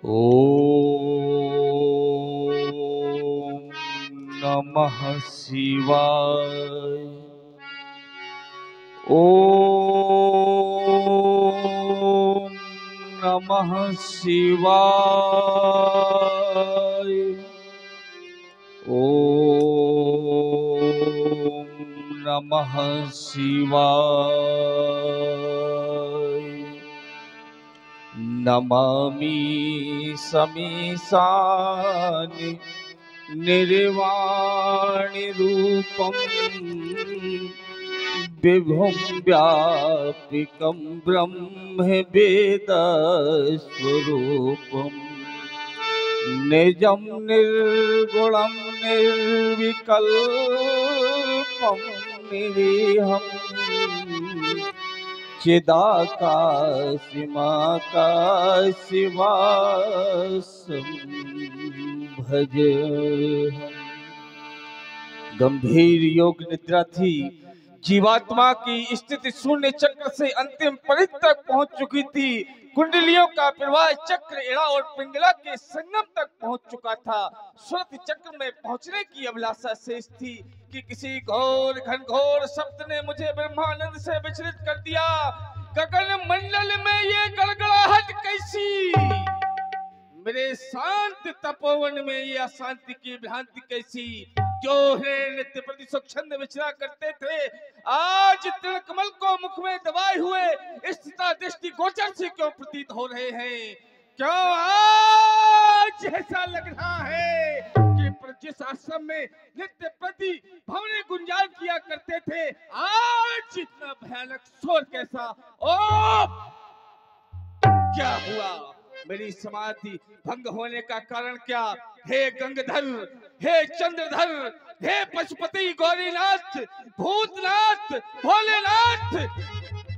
ओम नमः शिवाय। ओम नमः शिवाय। ओम नमः शिवाय। नमामि समीशानि निर्वाणि रूपं विभुं व्यापिकं ब्रह्म वेदस्वरूपम् निजं निर्गुणं निर्विकल्पं निरीहम् चिदाकाशिमाकाशिवासं भज। गंभीर योग निद्रा थी। जीवात्मा की स्थिति शून्य चक्र से अंतिम परिधि तक पहुंच चुकी थी। कुंडलियों का प्रवाह चक्र एड़ा और पिंगला के संगम तक पहुंच चुका था। श्रुति चक्र में पहुंचने की अभिलाषा शेष थी कि किसी घोर घनघोर शब्द ने मुझे ब्रह्मानंद से विचलित कर दिया। गगन मंडल में ये गड़गड़ाहट कैसी? मेरे शांत तपोवन में ये अशांति की भ्रांति कैसी? जो है नित्य प्रति स्वच्छंद विचरा करते थे, आज तृण कमल को मुख में दबाए हुए स्थिता दृष्टि गोचर से क्यों प्रतीत हो रहे हैं? क्यों आज ऐसा लग रहा है कि जिस आश्रम में नित्य प्रति भवने गुंजान किया करते थे, आज इतना भयानक शोर कैसा? ओ क्या हुआ? मेरी समाधि भंग होने का कारण क्या? हे गंगाधर, हे चंद्रधर, हे पशुपति गौरीनाथ, भूतनाथ, भोलेनाथ,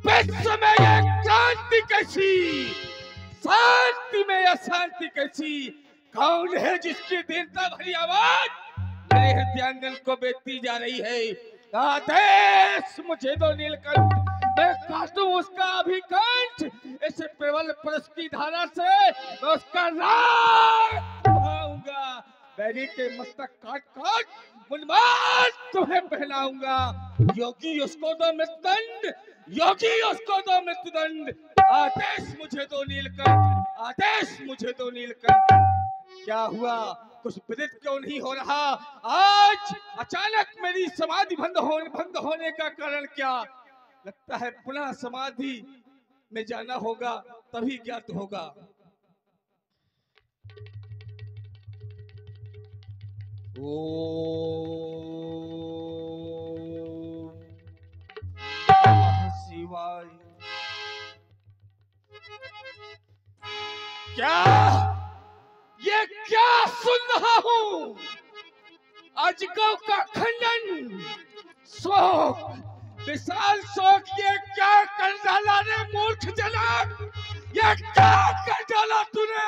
विश्व में ये क्रांति कैसी? शांति में अशांति कैसी? कौन है जिसकी दीनता भरी आवाज मेरे हृदयांगन को बेचती जा रही है? आदेश मुझे दो नीलकंठ, मैं काटूं उसका अभिकंठ। इस प्रबल परश की धारा से मैं उसका राग उठाऊंगा। बैरी के मस्तक काट काट उन्माद तुम्हें पहनाऊंगा। योगी उसको दो मृत्युदंड, योगी उसको दो मृत्युदंड। आदेश मुझे दो नीलकंठ, आदेश मुझे दो नीलकंठ। क्या हुआ? कुछ विदित क्यों नहीं हो रहा? आज अचानक मेरी समाधि भंग होने का कारण क्या? लगता है पुनः समाधि में जाना होगा, तभी ज्ञात होगा। ओम नमः शिवाय। क्या ये क्या सुन रहा हूं? अजगव का खंडन, शोक, विशाल शोक। ये क्या कर डाला रे मूर्ख जनक? ये क्या कर डाला तूने?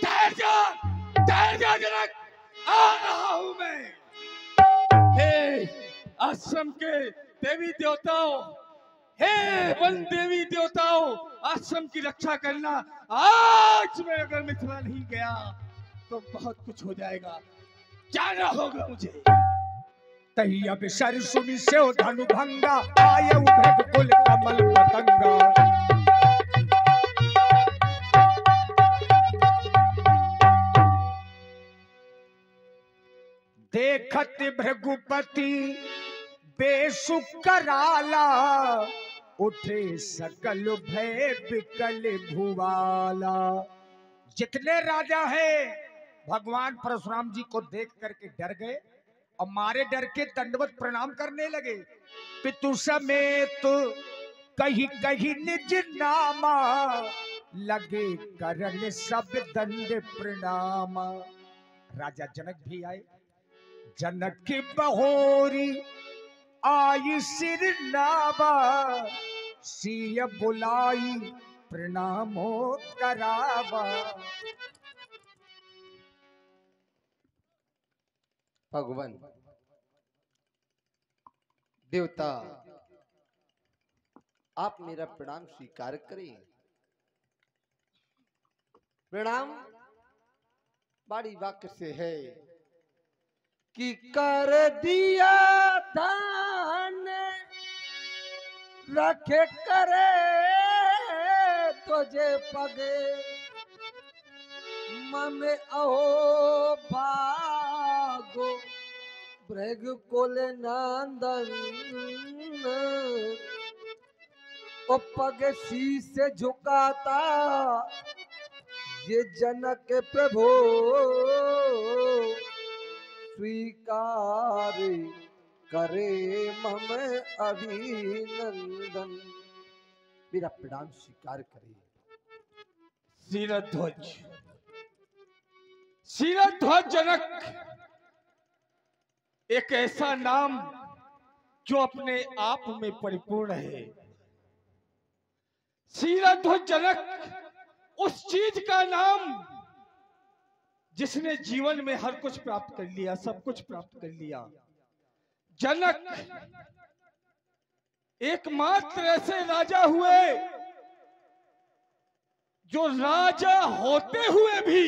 धैर्य जनक, आ रहा हूं मैं। हे आश्रम के देवी देवताओं, हे वन देवी देवताओं, आश्रम की रक्षा करना। आज मैं अगर मिथिला नहीं गया तो बहुत कुछ हो जाएगा। जाना होगा मुझे। तहिया बिसर सुनि सेव धनु भंगा, आये उभ्रग कुल कमल पतंगा। देखत भृगुपति बेसुख कराला, उठे सकल भय विकल भुवाला। जितने राजा हैं भगवान परशुराम जी को देख करके डर गए और मारे डर के दंडवत प्रणाम करने लगे। पितु समेत कहीं कहीं निज नामा, लगे करन सब दंड प्रणाम। राजा जनक भी आए। जनक की बहोरी आई सिर नावा, सिय बुलाई प्रणामो करावा। भगवान देवता, आप मेरा प्रणाम स्वीकार करें। प्रणाम बाड़ी वाक्य से है कि कर दिया दान रखे करे तुझे पगे ममे अहो भागो ब्रग कोले नंदन ओ पग शीस झुकाता ये जनक प्रभु स्वीकार करे मम अभिनंदन। मेरा प्रणाम स्वीकार करे। शीरध्वज, शीरध्वज जनक एक ऐसा नाम जो अपने आप में परिपूर्ण है। शीरध्वज जनक उस चीज का नाम जिसने जीवन में हर कुछ प्राप्त कर लिया, सब कुछ प्राप्त कर लिया। जनक एकमात्र ऐसे राजा हुए जो राजा होते हुए भी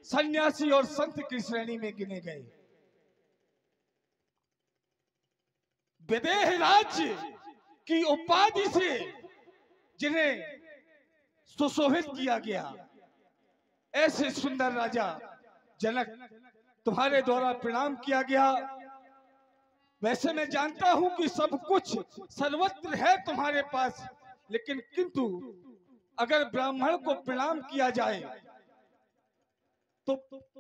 सन्यासी और संत की श्रेणी में गिने गए। विदेह राज्य की उपाधि से जिन्हें सुशोभित किया गया, ऐसे सुंदर राजा जनक तुम्हारे द्वारा प्रणाम किया गया। वैसे मैं जानता हूं कि सब कुछ सर्वत्र है तुम्हारे पास, लेकिन किंतु अगर ब्राह्मण को प्रणाम किया जाए तो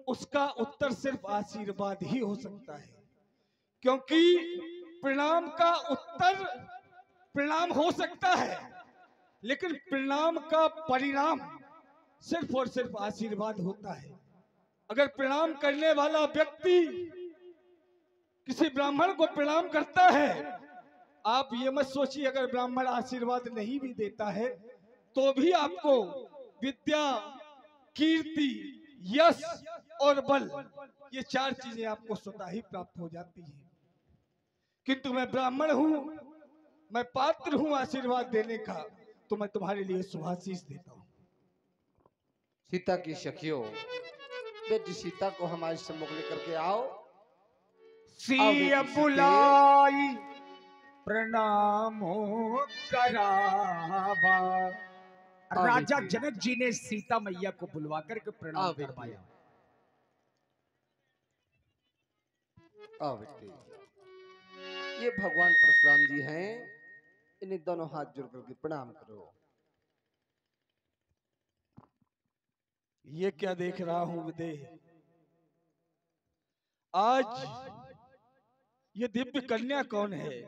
उसका उत्तर सिर्फ आशीर्वाद ही हो सकता है, क्योंकि प्रणाम का उत्तर प्रणाम हो सकता है, लेकिन प्रणाम का परिणाम सिर्फ और सिर्फ आशीर्वाद होता है। अगर प्रणाम करने वाला व्यक्ति किसी ब्राह्मण को प्रणाम करता है, आप ये मत सोचिए अगर ब्राह्मण आशीर्वाद नहीं भी देता है तो भी आपको विद्या, कीर्ति, यश और बल, ये चार चीजें आपको स्वतः ही प्राप्त हो जाती हैं। किंतु मैं ब्राह्मण हूं, मैं पात्र हूं आशीर्वाद देने का, तो मैं तुम्हारे लिए शुभाशीष देता हूं। सीता की सखियों, बेटी सीता को हमारे सम्मुख लेकर के आओ। सिया बुलाई प्रणाम करावा। राजा जनक जी ने सीता मैया को बुलवा करके प्रणाम करवाया। आओ बेटी, ये भगवान परशुराम जी हैं, इन्हें दोनों हाथ जोड़ करके प्रणाम करो। ये क्या देख रहा हूं विदेह? आज ये दिव्य कन्या कौन है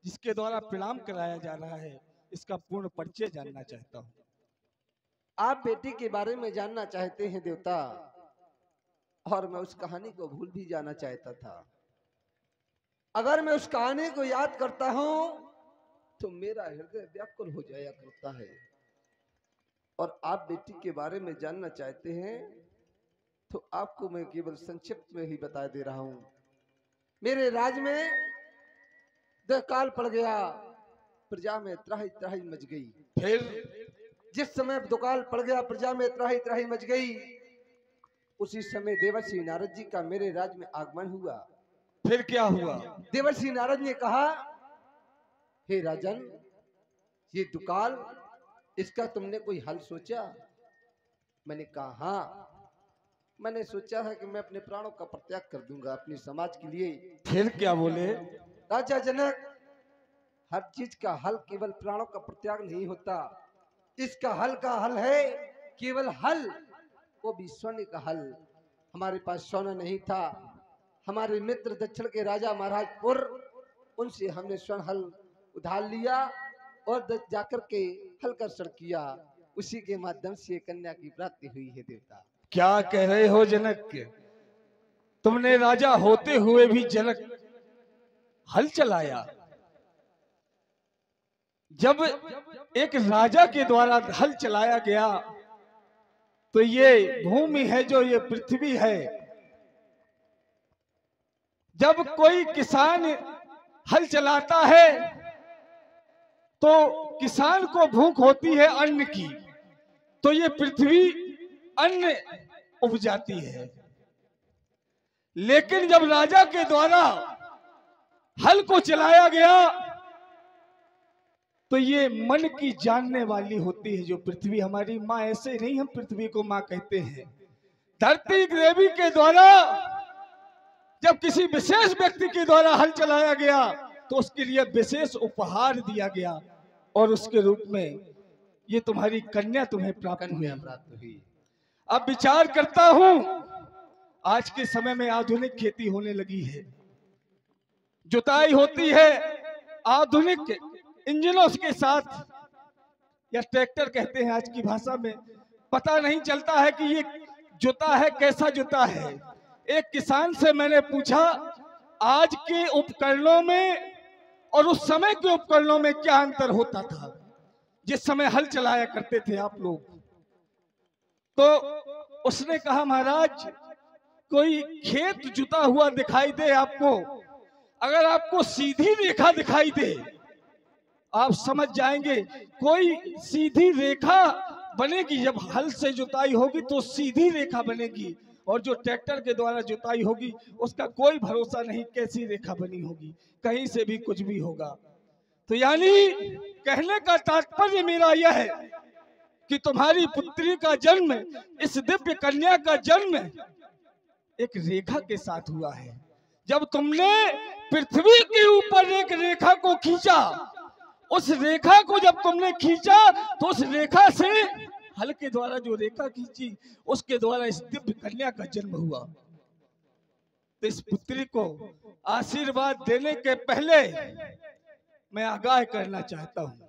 जिसके द्वारा प्रणाम कराया जा रहा है? इसका पूर्ण परिचय जानना चाहता हूं। आप बेटी के बारे में जानना चाहते हैं देवता, और मैं उस कहानी को भूल भी जाना चाहता था। अगर मैं उस कहानी को याद करता हूं तो मेरा हृदय व्याकुल हो जाया करता है। और आप बेटी के बारे में जानना चाहते हैं तो आपको मैं केवल संक्षिप्त में ही बता दे रहा हूं। मेरे राज में काल पड़ गया, प्रजा में त्राही त्राही मच गई। फिर जिस समय दुकाल पड़ गया, प्रजा में त्राही त्राही मच गई, उसी समय देवर्षि नारद जी का मेरे राज में आगमन हुआ। फिर क्या हुआ? देवर्षि नारद ने कहा, हे राजन, ये दुकाल, इसका तुमने कोई हल सोचा? मैंने कहा हाँ, मैंने सोचा है कि मैं अपने प्राणों का परित्याग कर दूंगा अपने समाज के लिए। फिर क्या बोले? राजा जनक, हर चीज का हल केवल प्राणों का परित्याग नहीं होता। इसका हल का हल है केवल हल, वो भी सोने का हल। हमारे पास सोना नहीं था। हमारे मित्र दक्षिण के राजा महाराजपुर, उनसे हमने स्वर्ण हल उधार लिया और जाकर के हल कर्षण किया। उसी के माध्यम से कन्या की प्राप्ति हुई है देवता। क्या कह रहे हो जनक? तुमने राजा होते हुए भी जनक हल चलाया? जब एक राजा के द्वारा हल चलाया गया तो ये भूमि है, जो ये पृथ्वी है, जब कोई किसान हल चलाता है तो किसान को भूख होती है अन्न की, तो ये पृथ्वी अन्न उपजाती है। लेकिन जब राजा के द्वारा हल को चलाया गया तो ये मन की जानने वाली होती है जो पृथ्वी हमारी माँ, ऐसे नहीं हम पृथ्वी को माँ कहते हैं। धरती देवी के द्वारा जब किसी विशेष व्यक्ति के द्वारा हल चलाया गया तो उसके लिए विशेष उपहार दिया गया और उसके रूप में ये तुम्हारी कन्या तुम्हें प्राप्त हुई। अब विचार करता हूं, आज के समय में आधुनिक खेती होने लगी है, जुताई होती है आधुनिक इंजनों के साथ, या ट्रैक्टर कहते हैं आज की भाषा में। पता नहीं चलता है कि ये जुता है कैसा जुता है। एक किसान से मैंने पूछा आज के उपकरणों में और उस समय के उपकरणों में क्या अंतर होता था जिस समय हल चलाया करते थे आप लोग। तो उसने कहा महाराज कोई खेत जुता हुआ दिखाई दे आपको, अगर आपको सीधी रेखा दिखाई दे आप समझ जाएंगे कोई सीधी रेखा बनेगी। जब हल से जुताई होगी तो सीधी रेखा बनेगी और जो ट्रैक्टर के द्वारा जुताई होगी उसका कोई भरोसा नहीं कैसी रेखा बनी होगी, कहीं से भी कुछ भी होगा। तो यानी कहने का तात्पर्य मेरा यह है कि तुम्हारी पुत्री का जन्म, इस दिव्य कन्या का जन्म एक रेखा के साथ हुआ है। जब तुमने पृथ्वी के ऊपर एक रेखा को खींचा, उस रेखा को जब तुमने खींचा तो उस रेखा से हल के द्वारा जो रेखा खींची उसके द्वारा इस दिव्य कन्या का जन्म हुआ। तो इस पुत्री को आशीर्वाद देने के पहले मैं आगाह करना चाहता हूं,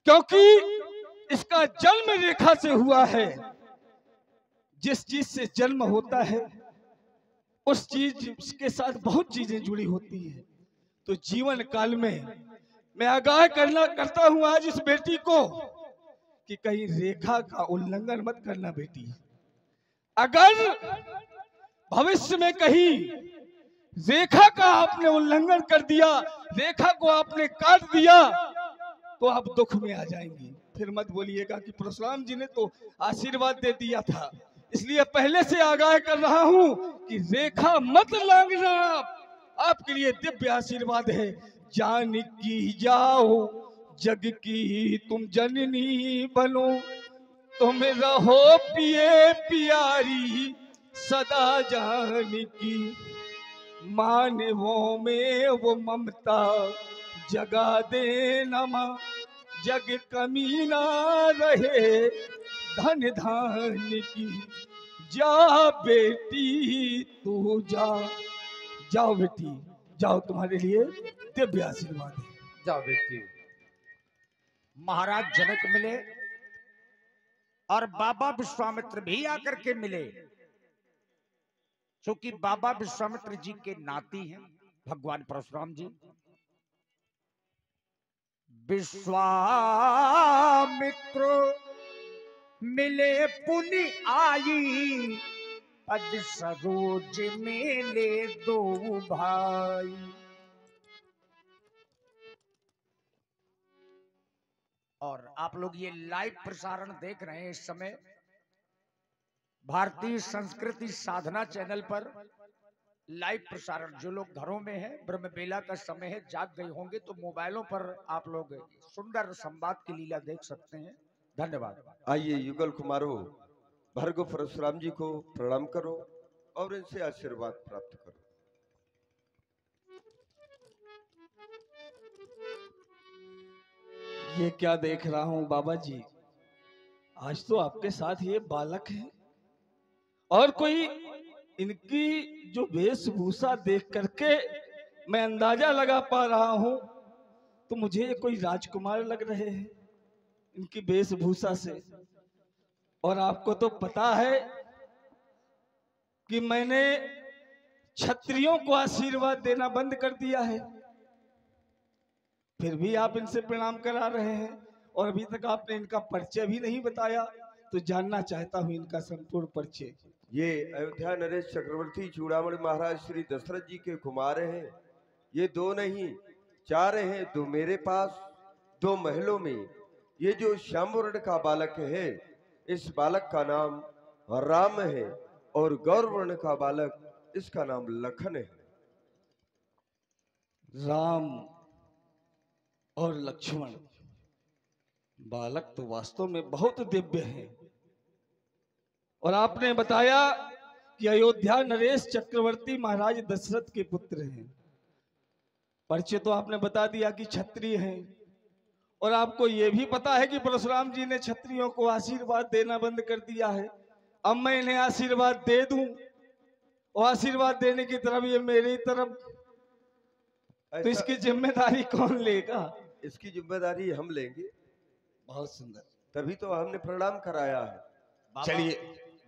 क्योंकि इसका जन्म रेखा से हुआ है। जिस चीज से जन्म होता है उस चीज के साथ बहुत चीजें जुड़ी होती है। तो जीवन काल में मैं आगाह करता हूं आज इस बेटी को कि कहीं रेखा का उल्लंघन मत करना बेटी। अगर भविष्य में कहीं रेखा का आपने उल्लंघन कर दिया, रेखा को आपने काट दिया तो आप दुख में आ जाएंगी। फिर मत बोलिएगा कि परशुराम जी ने तो आशीर्वाद दे दिया था। इसलिए पहले से आगाह कर रहा हूं कि रेखा मत लांघना, आपके लिए दिव्य आशीर्वाद है। जान की जाओ जग की तुम जननी बनो, तुम रहो पिए प्यारी सदा जान की, मानवों में वो ममता जगा देना मां, जग कमी ना रहे धन धान की। जा बेटी तू जा, जाओ बेटी जाओ, तुम्हारे लिए दिव्य आशीर्वाद है। जाओ बेटी। महाराज जनक मिले और बाबा विश्वामित्र भी आकर के मिले, क्योंकि बाबा विश्वामित्र जी के नाती हैं भगवान परशुराम जी। विश्वामित्र मिले पुनि आई, पद सरोज मेले दो भाई। और आप लोग ये लाइव प्रसारण देख रहे हैं इस समय भारतीय संस्कृति साधना चैनल पर लाइव प्रसारण। जो लोग घरों में हैं, ब्रह्म बेला का समय है, जाग गए होंगे तो मोबाइलों पर आप लोग सुंदर संवाद की लीला देख सकते हैं। धन्यवाद। आइए युगल कुमारों, भर्गो परशुराम जी को प्रणाम करो और इनसे आशीर्वाद प्राप्त करो। ये क्या देख रहा हूं बाबा जी, आज तो आपके साथ ये बालक है और कोई इनकी जो वेशभूषा देख करके मैं अंदाजा लगा पा रहा हूं तो मुझे ये कोई राजकुमार लग रहे हैं इनकी वेशभूषा से। और आपको तो पता है कि मैंने क्षत्रियों को आशीर्वाद देना बंद कर दिया है, फिर भी आप इनसे प्रणाम करा रहे हैं और अभी तक आपने इनका परिचय भी नहीं बताया। तो जानना चाहता हूं इनका संपूर्ण परिचय। ये अयोध्या नरेश चक्रवर्ती चूड़ामणि महाराज श्री दशरथ जी के कुमार हैं। ये दो नहीं चार हैं, दो मेरे पास, दो महलों में। ये जो श्याम वर्ण का बालक है, इस बालक का नाम राम है और गौरवर्ण का बालक इसका नाम लखन है। राम और लक्ष्मण बालक तो वास्तव में बहुत दिव्य हैं। और आपने बताया कि अयोध्या नरेश चक्रवर्ती महाराज दशरथ के पुत्र हैं। परिचय तो आपने बता दिया कि क्षत्रिय हैं। और आपको यह भी पता है कि परशुराम जी ने क्षत्रियों को आशीर्वाद देना बंद कर दिया है। अब मैं इन्हें आशीर्वाद दे दूं और आशीर्वाद देने की तरफ ये मेरी तरफ, तो इसकी जिम्मेदारी कौन लेगा? इसकी जिम्मेदारी हम लेंगे। बहुत सुंदर, तभी तो हमने प्रणाम कराया है। चलिए,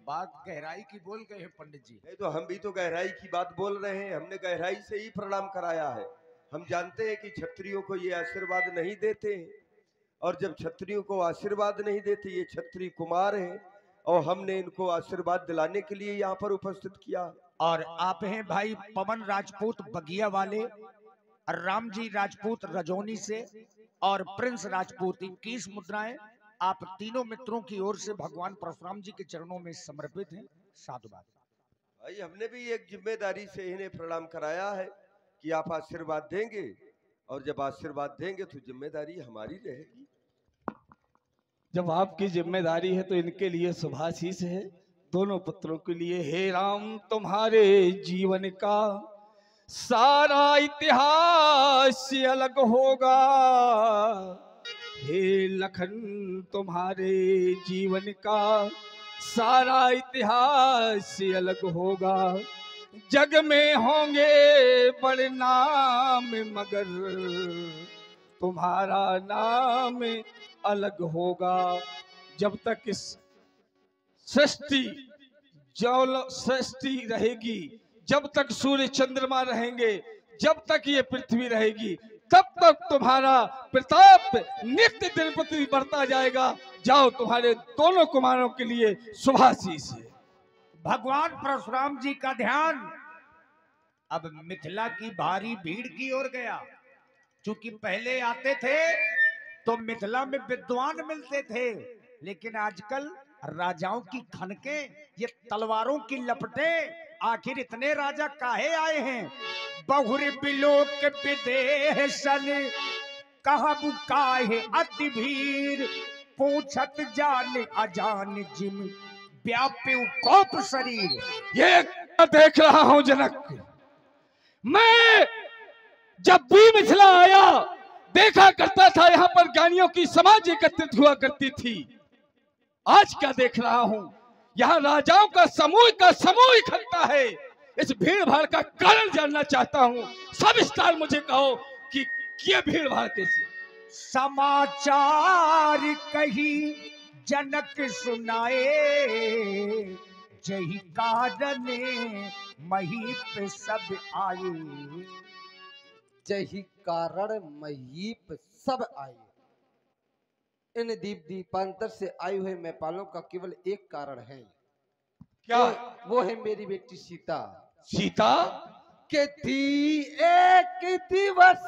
बात गहराई की बोल गए हैं पंडित जी। नहीं तो हम भी तो गहराई की बात बोल रहे हैं। हमने गहराई से ही प्रणाम कराया है। हम जानते हैं कि क्षत्रियों को ये आशीर्वाद नहीं देते हैं, और जब क्षत्रियों को आशीर्वाद नहीं देते, ये क्षत्रिय कुमार हैं और हमने इनको आशीर्वाद दिलाने के लिए यहाँ पर उपस्थित किया। और आप हैं भाई पवन राजपूत बगिया वाले, राम जी राजपूत रजौनी से, और प्रिंस राजपूत 21 मुद्राएं आप तीनों मित्रों की ओर से भगवान परशुराम जी के चरणों में समर्पित हैं। साधुवाद। भाई हमने भी एक जिम्मेदारी से इन्हें प्रणाम कराया है कि आप आशीर्वाद देंगे, और जब आशीर्वाद देंगे तो जिम्मेदारी हमारी रहेगी। जब आपकी जिम्मेदारी है तो इनके लिए शुभाशीष है, दोनों पुत्रों के लिए। हे राम, तुम्हारे जीवन का सारा इतिहास अलग होगा। हे लखन, तुम्हारे जीवन का सारा इतिहास अलग होगा। जग में होंगे बड़े नाम, मगर तुम्हारा नाम अलग होगा। जब तक इस सृष्टि रहेगी, जब तक सूर्य चंद्रमा रहेंगे, जब तक ये पृथ्वी रहेगी, तब तक तुम्हारा प्रताप नित्य दिन प्रति बढ़ता जाएगा। जाओ, तुम्हारे दोनों कुमारों के लिए शुभाशीष है। भगवान परशुराम जी का ध्यान अब मिथिला की भारी भीड़ की ओर गया। क्योंकि पहले आते थे तो मिथिला में विद्वान मिलते थे, लेकिन आजकल राजाओं की खनके, ये तलवारों की लपटे, आखिर इतने राजा काहे आए हैं? बहुर बिलोक विदेशन कहबु काहे अति भीड़, पूछत जान अजान जिम व्याप्यु कोप शरीर। ये देख रहा हूं जनक, मैं जब भी मिथिला आया देखा करता था यहाँ पर ज्ञानियों की समाज एकत्रित हुआ करती थी। आज क्या देख रहा हूं, यहाँ राजाओं का समूह इकट्ठा है। इस भीड़ भाड़ का कारण जानना चाहता हूं। सविस्तार मुझे कहो कि ये भीड़ भाड़ कैसी? समाचार कही जनक सुनाए, जही कारण महीप सब आए। जही कारण महीप सब आए। इन दीप दीपांतर से आए हुए नेपालों का केवल एक कारण है। क्या? वो है मेरी बेटी सीता। सीता के थी एक दिवस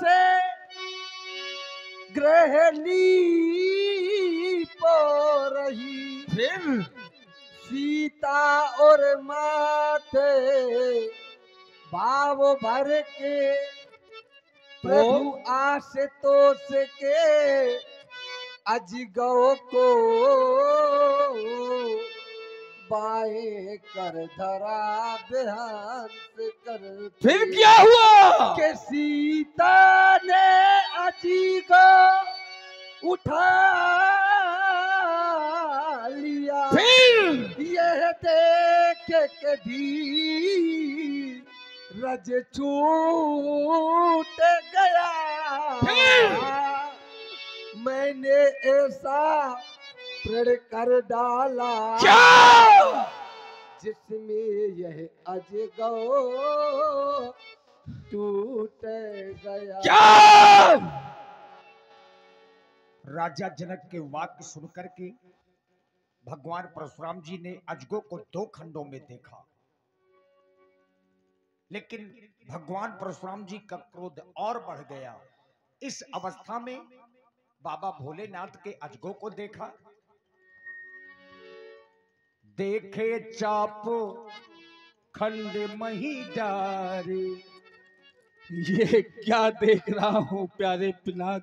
गृहिणी पो रही, फिर सीता और माथे भाव भर के, प्रभु आशुतोष के अजगौ को बाएं कर धरा बेहांस कर। फिर क्या हुआ? के सीता ने अजगौ उठा लिया। फिर यह देख के भी रज छूट गया। मैंने ऐसा प्रण कर डाला क्या? जिसमें यह अजगौ टूट गया। क्या? राजा जनक के वाक्य सुनकर के भगवान परशुराम जी ने अजगौ को 2 खंडों में देखा, लेकिन भगवान परशुराम जी का क्रोध और बढ़ गया। इस अवस्था में बाबा भोलेनाथ के अजगौ को देखा। देखे चाप खंड मही डारे। ये क्या देख रहा हूं प्यारे पिनाक,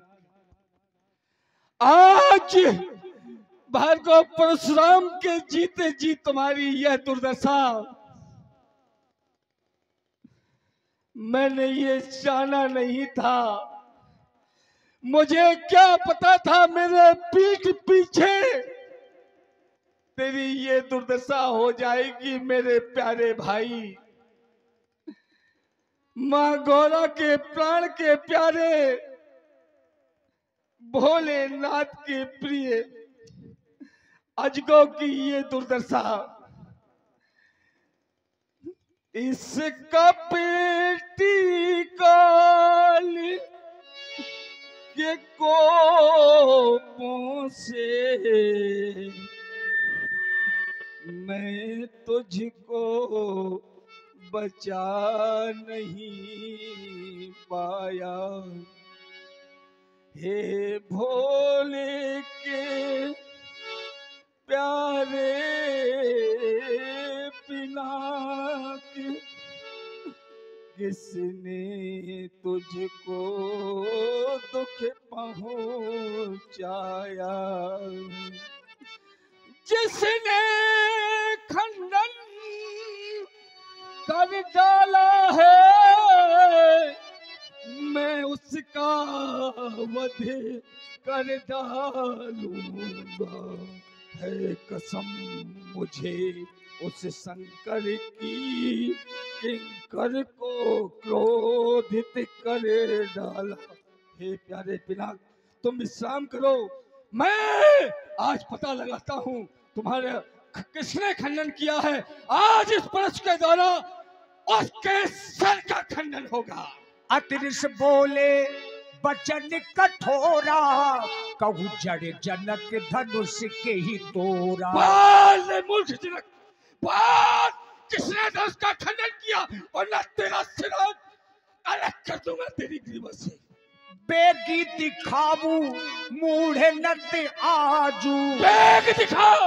आज भार्गव परशुराम के जीते जी तुम्हारी यह दुर्दशा। मैंने ये जाना नहीं था, मुझे क्या पता था मेरे पीठ पीछे तेरी ये दुर्दशा हो जाएगी मेरे प्यारे भाई। मां गौरा के प्राण के प्यारे, भोलेनाथ के प्रिय अजगौ की ये दुर्दशा। इसका पेटी काल के कोपों से मैं तुझको बचा नहीं पाया। हे भोले के प्यारे पिनाक, किसने तुझको दुख पहुंचाया। जिसने खंडन कर डाला है, मैं उसका वध कर डालूंगा। है कसम मुझे उस शंकर की, किंकर को क्रोधित कर डाला। हे प्यारे पिनाक, तुम विश्राम करो, मैं आज पता लगाता हूँ तुम्हारे किसने खंडन किया है। आज इस परस के द्वारा उसके सर का खंडन होगा। अतरिस बोले बचन कठोरा, कहू जड़ जनक धनुष के ही तोरा। मूर्ख जनक, बाल किसने धनुष का खंडन किया, और न तेरा सिर अलग कर दूंगा तेरी ग्रीवा से। बेगी दिखाऊ मूढ़े नत आजू, बेग दिखाओ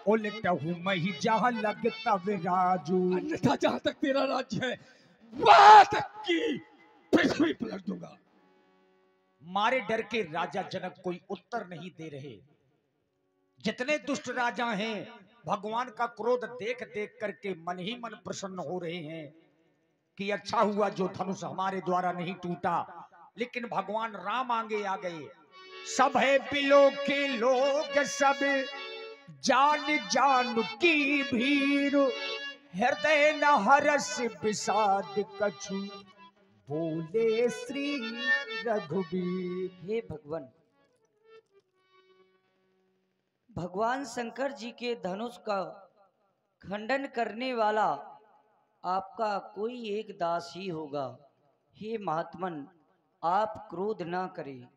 उलटहू मही जहाँ लगता विराजू। अन्यथा जहाँ तक तेरा राज्य है, वहाँ तक की पृथ्वी पलट दूंगा। मारे डर के राजा जनक कोई उत्तर नहीं दे रहे। जितने दुष्ट राजा हैं भगवान का क्रोध देख देख करके मन ही मन प्रसन्न हो रहे हैं कि अच्छा हुआ जो धनुष हमारे द्वारा नहीं टूटा। लेकिन भगवान राम आगे आ गए। सब है बिलो के लोग सब जान जान की भीड़, हृदय न हरस विषाद कछु बोले श्री रघुबीर। हे भगवान, भगवान शंकर जी के धनुष का खंडन करने वाला आपका कोई एक दास ही होगा। हे महात्मन, आप क्रोध ना करें।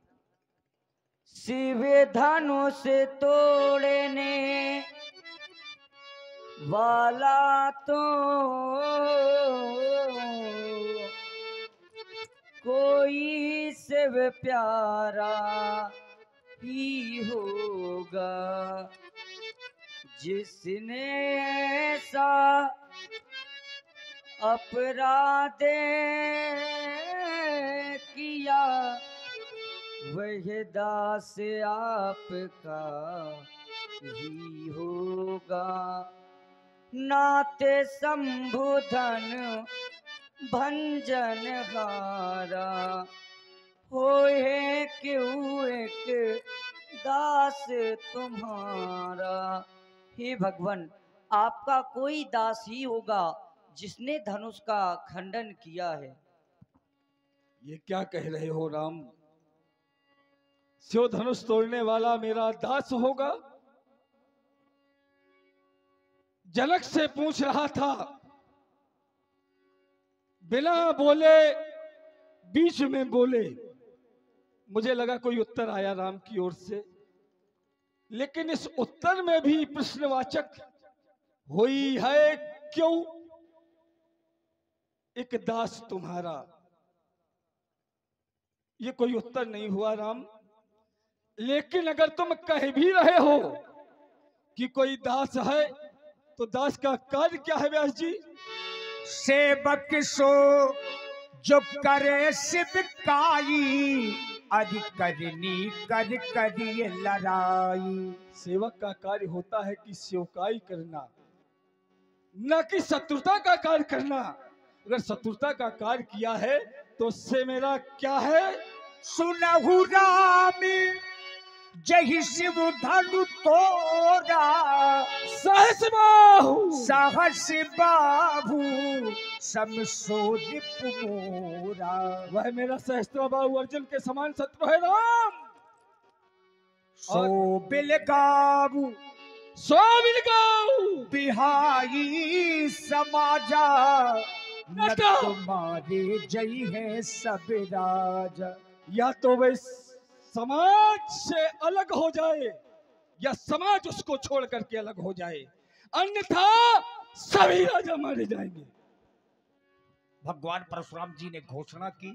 शिव धनुष तोड़ने वाला तो कोई शिव प्यारा ही होगा, जिसने ऐसा अपराध किया वह दास आपका ही होगा। नाते शंभुधन भंजन हारा, होए क्यों एक दास तुम्हारा। हे भगवान, आपका कोई दास ही होगा जिसने धनुष का खंडन किया है। ये क्या कह रहे हो राम? शिव धनुष तोड़ने वाला मेरा दास होगा? जनक से पूछ रहा था, बिना बोले बीच में बोले। मुझे लगा कोई उत्तर आया राम की ओर से, लेकिन इस उत्तर में भी प्रश्नवाचक हुई है। क्यों एक दास तुम्हारा? ये कोई उत्तर नहीं हुआ राम। लेकिन अगर तुम कह भी रहे हो कि कोई दास है, तो दास का कार्य क्या है व्यास जी? सेवक सो जो करे शिवकाई, अरि करनी कर करिए लड़ाई। सेवक का कार्य होता है कि सेवकाई करना, न कि शत्रुता का कार्य करना। अगर शत्रुता का कार्य किया है तो उससे मेरा क्या है? सुनहु राम जही शिव धनु तोरा, सहस बाहु सहस बाहु समसोदिप मोरा। वह मेरा सहस्त्र बाहु अर्जुन के समान शत्रु है राम। सो बिलगाऊ सो बिलगाऊ बिहाई समाजा, न नटा। तुम्हारे जय है सब राजा। या तो वे समाज से अलग हो जाए या समाज उसको छोड़ करके अलग हो जाए, अन्यथा सभी राजा मारे जाएंगे। भगवान परशुराम जी ने घोषणा की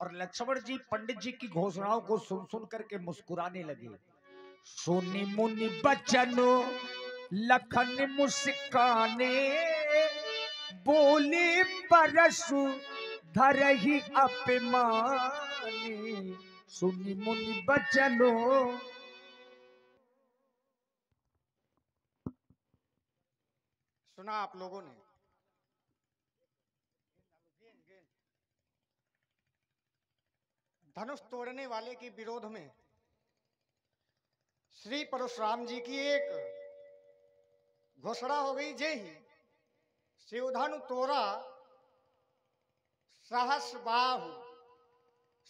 और लक्ष्मण जी पंडित जी की घोषणाओं को सुन सुन करके मुस्कुराने लगे। सुनि मुनि बचनो लखन मुस्काने, बोले परशु धरहि अपमाने। सुनि मुनि बचनो। सुना आप लोगों ने, धनुष तोड़ने वाले के विरोध में श्री परशुराम जी की एक घोषणा हो गई। जय ही शिवधनु तोरा, सहस बाहु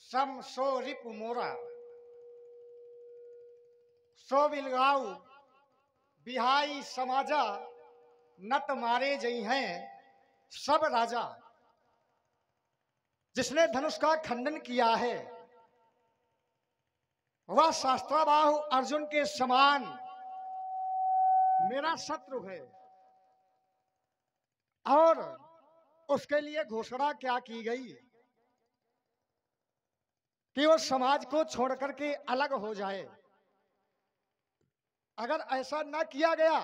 सम सो रिपु मोरा। सो बिलगाऊ बिहाई समाजा, नत मारे जई हैं सब राजा। जिसने धनुष का खंडन किया है वह शास्त्राबाहु अर्जुन के समान मेरा शत्रु है। और उसके लिए घोषणा क्या की गई कि वो समाज को छोड़ करके अलग हो जाए। अगर ऐसा ना किया गया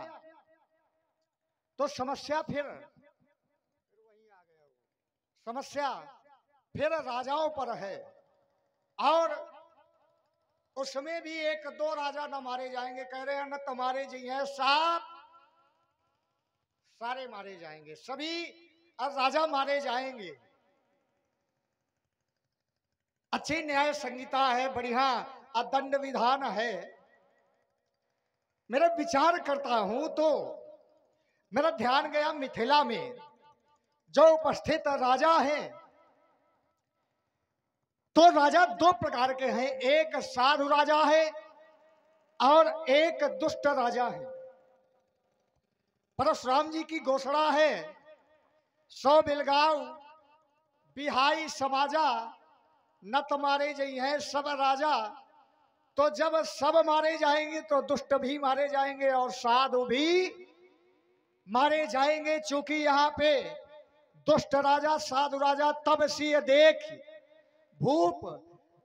तो समस्या फिर राजाओं पर है। और उसमें भी एक दो राजा न मारे जाएंगे, कह रहे हैं न तुम्हारे जी हैं साथ सारे मारे जाएंगे, सभी राजा मारे जाएंगे। अच्छी न्याय संहिता है, बढ़िया दंड विधान है। मेरा विचार करता हूं तो मेरा ध्यान गया मिथिला में जो उपस्थित राजा हैं, तो राजा दो प्रकार के हैं, एक साधु राजा है और एक दुष्ट राजा है। परशुराम जी की घोषणा है, सो बिलगाऊ बिहाई समाजा, न तुम्हारे जई हैं सब राजा। तो जब सब मारे जाएंगे तो दुष्ट भी मारे जाएंगे और साधु भी मारे जाएंगे। चूंकि यहाँ पे दुष्ट राजा साधु राजा तब सिय देख भूप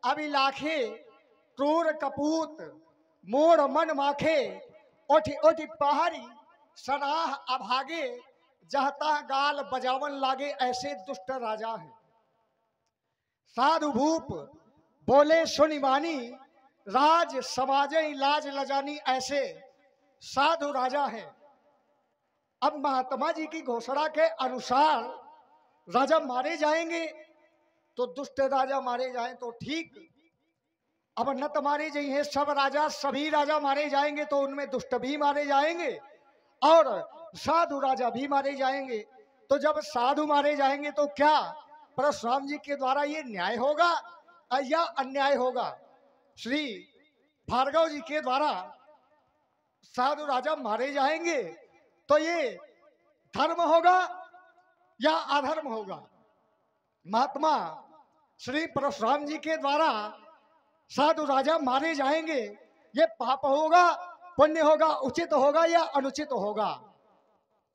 अभिलाखे, क्रूर कपूत मोड़ मन माखे, ओठी ओठी पहाड़ी सराह अभागे, जहता गाल बजावन लागे, ऐसे दुष्ट राजा हैं। साधु भूप बोले सुनिवानी, राज समाजे लाज लजानी, ऐसे साधु राजा हैं। अब महात्मा जी की घोषणा के अनुसार राजा मारे जाएंगे तो दुष्ट राजा मारे जाएं तो ठीक। अब न तुम्हारे जी हैं सब राजा, सभी राजा मारे जाएंगे तो उनमें दुष्ट भी मारे जाएंगे और साधु राजा भी मारे जाएंगे। तो जब साधु मारे जाएंगे तो क्या परशुराम जी के द्वारा ये न्याय होगा या अन्याय होगा? श्री भार्गव जी के द्वारा साधु राजा मारे जाएंगे तो ये धर्म होगा या अधर्म होगा? महात्मा श्री परशुराम जी के द्वारा साधु राजा मारे जाएंगे, ये पाप होगा, पुण्य होगा, उचित होगा या अनुचित होगा?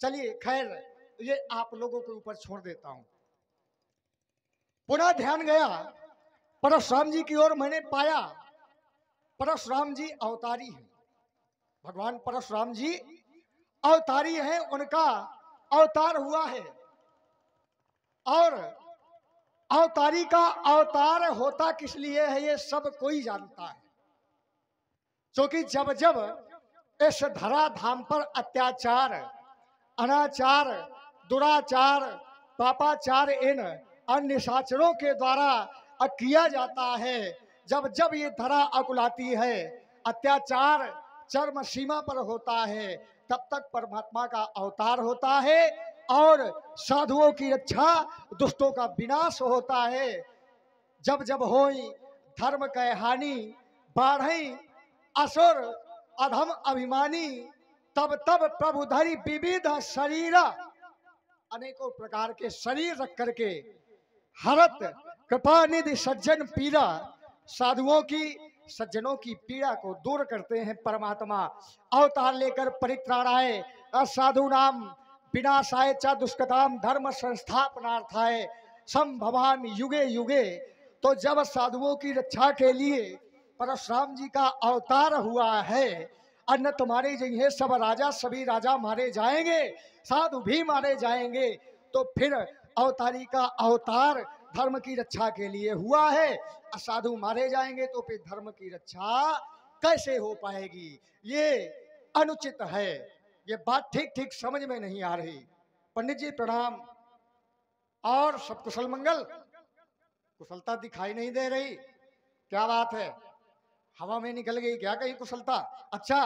चलिए खैर ये आप लोगों के ऊपर छोड़ देता हूं। पुनः ध्यान गया परशुराम जी की ओर, मैंने पाया परशुराम जी अवतारी हैं। भगवान परशुराम जी अवतारी हैं उनका अवतार हुआ है। और अवतारी का अवतार होता किस लिए है ये सब कोई जानता है। क्योंकि जब जब इस धरा धाम पर अत्याचार, अनाचार, दुराचार, पापाचार इन अन्य निशाचरों के द्वारा किया जाता है, जब जब ये धरा अकुलाती है, अत्याचार चरम सीमा पर होता है, तब तक परमात्मा का अवतार होता है और साधुओं की रक्षा, दुष्टों का विनाश होता है। जब जब होई धर्म कै हानि, बाढ़ई असुर अधम अभिमानी, तब तब प्रभु धरि विविध शरीर, अनेकों प्रकार के शरीर रख करके हरत कृपा निधि सज्जन पीड़ा, साधुओं की सज्जनों की पीड़ा को दूर करते हैं परमात्मा। अवतार लेकर परित्राणाय साधु नाम विनाशाय च दुष्कृताम धर्म संस्थापनार्थाय संभवामि युगे युगे। तो जब साधुओं की रक्षा के लिए परशुराम जी का अवतार हुआ है, अन्य तुम्हारे जिन्हें सब राजा, सभी राजा मारे जाएंगे, साधु भी मारे जाएंगे, तो फिर अवतारी का अवतार धर्म की रक्षा के लिए हुआ है, साधु मारे जाएंगे तो फिर धर्म की रक्षा कैसे हो पाएगी। ये अनुचित है, ये बात ठीक ठीक समझ में नहीं आ रही। पंडित जी प्रणाम। और सब कुशल मंगल? कुशलता दिखाई नहीं दे रही, क्या बात है, हवा में निकल गई क्या कहीं कुशलता? अच्छा,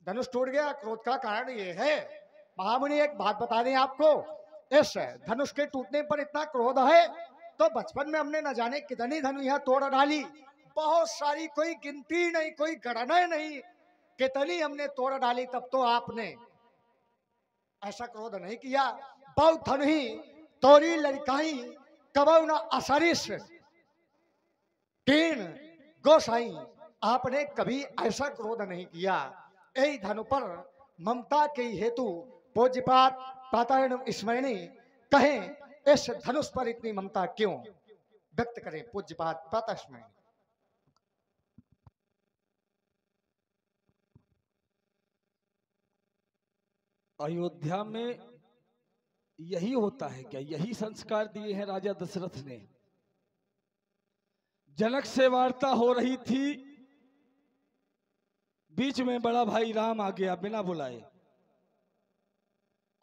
धनुष टूट गया, क्रोध का कारण ये है। महामुनि एक बात बता दें आपको, इस धनुष के टूटने पर इतना क्रोध है तो बचपन में हमने न जाने कितनी धनुषियां तोड़ डाली, बहुत सारी, कोई गिनती नहीं, कोई गणना नहीं, कितनी हमने तोड़ डाली। तब तो आपने ऐसा क्रोध नहीं किया। बहुत धनुही तोरी लड़काई कबौ न असरिस तीन गोसाई, आपने कभी ऐसा क्रोध नहीं किया। यही धनु पर ममता के हेतु पूज्यपात पातायन स्मरणी कहें, इस धनुष पर इतनी ममता क्यों व्यक्त करें? पूज्यपात पाता स्मरणी। अयोध्या में यही होता है क्या? यही संस्कार दिए हैं राजा दशरथ ने। जनक से वार्ता हो रही थी, बीच में बड़ा भाई राम आ गया बिना बुलाए।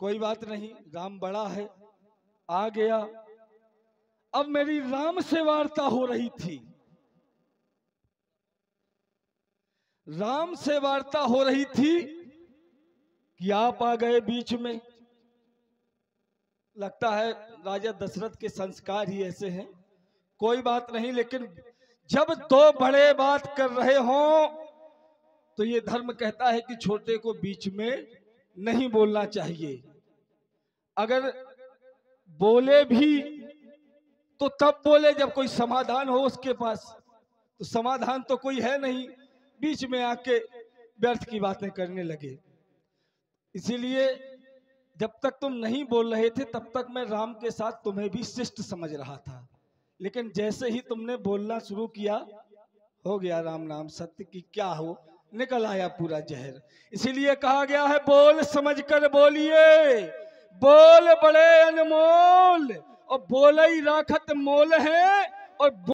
कोई बात नहीं, राम बड़ा है, आ गया। अब मेरी राम से वार्ता हो रही थी, राम से वार्ता हो रही थी कि आप आ गए बीच में। लगता है राजा दशरथ के संस्कार ही ऐसे हैं। कोई बात नहीं, लेकिन जब दो बड़े बात कर रहे हों तो ये धर्म कहता है कि छोटे को बीच में नहीं बोलना चाहिए। अगर बोले भी तो तब बोले जब कोई समाधान हो उसके पास, तो समाधान तो कोई है नहीं, बीच में आके व्यर्थ की बातें करने लगे। इसीलिए जब तक तुम नहीं बोल रहे थे तब तक मैं राम के साथ तुम्हें भी शिष्ट समझ रहा था, लेकिन जैसे ही तुमने बोलना शुरू किया, हो गया राम नाम सत्य की क्या हो, निकल आया पूरा जहर। इसीलिए कहा गया है बोल समझ कर बोलिए, बोल बड़े अनमोल और बोल ही राखत मोल है। और